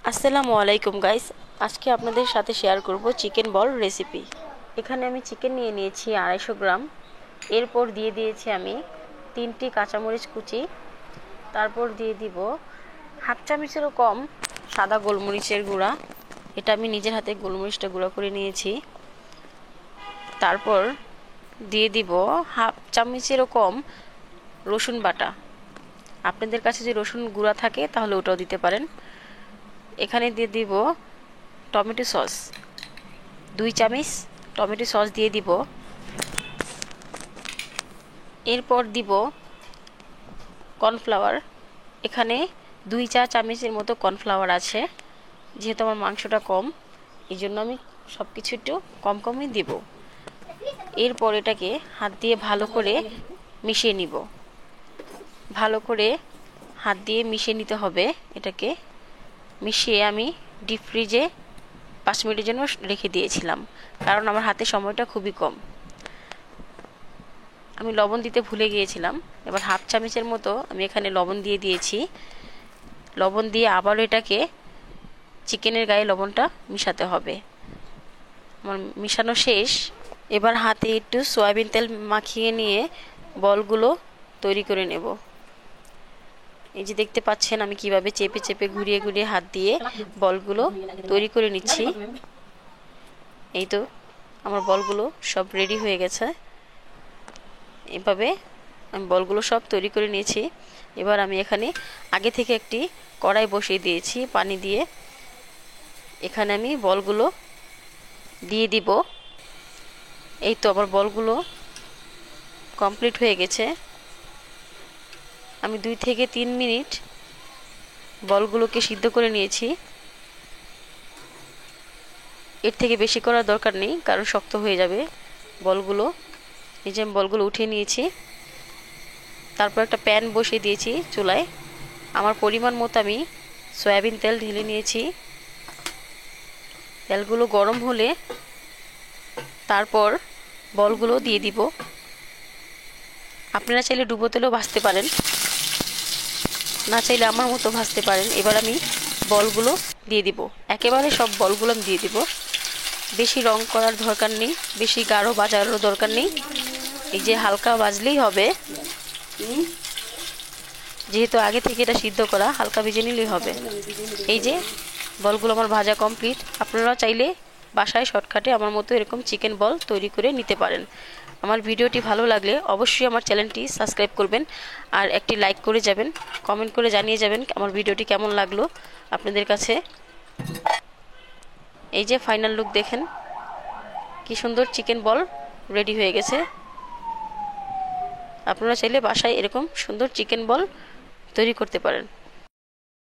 আসসালামু আলাইকুম গাইস। আজকে আপনাদের সাথে শেয়ার করব চিকেন বল রেসিপি। এখানে আমি চিকেন নিয়ে নিয়েছি 250 গ্রাম। এরপর দিয়ে দিয়েছি আমি 3টি কাঁচামরিচ কুচি। তারপর দিয়ে দিব হাফ চামচেরও কম সাদা গোলমরিচের গুঁড়া। এটা আমি নিজের হাতে গোলমরিচটা গুঁড়া করে নিয়েছি। তারপর দিয়ে দিব হাফ চামচেরও কম রসুন বাটা। আপনাদের কাছে যদি রসুন গুঁড়া থাকে তাহলে ওটাও দিতে পারেন। এখানে দিয়ে দিব টমেটো সস, 2 চামচ টমেটো সস দিয়ে দিব। এরপর দিব কর্নফ্লাওয়ার। এখানে 2 চা চামচের মতো কর্নফ্লাওয়ার আছে। যেহেতু আমার মাংসটা কম, এই জন্য আমি সব কিছু একটু কম কমই দিব। এরপর এটাকে হাত দিয়ে ভালো করে মিশিয়ে নিব। ভালো করে হাত দিয়ে মিশিয়ে নিতে হবে। এটাকে মিশিয়ে আমি ডিপ ফ্রিজে 5 মিনিটের জন্য রেখে দিয়েছিলাম, কারণ আমার হাতে সময়টা খুবই কম। আমি লবণ দিতে ভুলে গিয়েছিলাম। এবার হাফ চামচের মতো আমি এখানে লবণ দিয়ে দিয়েছি। লবণ দিয়ে আবার এটাকে চিকেনের গায়ে লবণটা মিশাতে হবে। আমার মিশানো শেষ। এবার হাতে একটু সয়াবিন তেল মাখিয়ে নিয়ে বলগুলো তৈরি করে নেব। এই যে দেখতে পাচ্ছেন আমি কিভাবে চেপে চেপে ঘুরিয়ে ঘুরিয়ে হাত দিয়ে বলগুলো তৈরি করে নিচ্ছি। এই তো আমার বলগুলো সব রেডি হয়ে গেছে। এভাবে আমি বলগুলো সব তৈরি করে নিয়েছি। এবার আমি এখানে আগে থেকে একটি কড়াই বসিয়ে দিয়েছি পানি দিয়ে। এখানে আমি বলগুলো দিয়ে দিব। এই তো আমার বলগুলো কমপ্লিট হয়ে গেছে। আমি 2 থেকে 3 মিনিট বলগুলোকে সিদ্ধ করে নিয়েছি। এর থেকে বেশি করার দরকার নেই, কারণ শক্ত হয়ে যাবে বলগুলো। এই যে আমি বলগুলো উঠিয়ে নিয়েছি। তারপর একটা প্যান বসিয়ে দিয়েছি চুলায়। আমার পরিমাণ মতো আমি সয়াবিন তেল ঢেলে নিয়েছি। তেলগুলো গরম হলে তারপর বলগুলো দিয়ে দিব। আপনারা চাইলে ডুবো তেলেও ভাজতে পারেন, না চাইলে আমার মতো ভাজতে পারেন। এবার আমি বলগুলো দিয়ে দিব। একেবারে সব বলগুলো আমি দিয়ে দিব। বেশি রং করার দরকার নেই, বেশি গাঢ় ভাজারও দরকার নেই। এই যে হালকা ভাজলেই হবে। যেহেতু আগে থেকে এটা সিদ্ধ করা, হালকা ভেজে নিলেই হবে। এই যে বলগুলো আমার ভাজা কমপ্লিট। আপনারা চাইলে বাসায় শর্টকাটে আমার মতো এরকম চিকেন বল তৈরি করে নিতে পারেন। আমার ভিডিওটি ভালো লাগলে অবশ্যই আমার চ্যানেলটি সাবস্ক্রাইব করবেন, আর একটি লাইক করে যাবেন। কমেন্ট করে জানিয়ে যাবেন আমার ভিডিওটি কেমন লাগলো আপনাদের কাছে। এই যে ফাইনাল লুক দেখেন, কি সুন্দর চিকেন বল রেডি হয়ে গেছে। আপনারা চাইলে বাসায় এরকম সুন্দর চিকেন বল তৈরি করতে পারেন।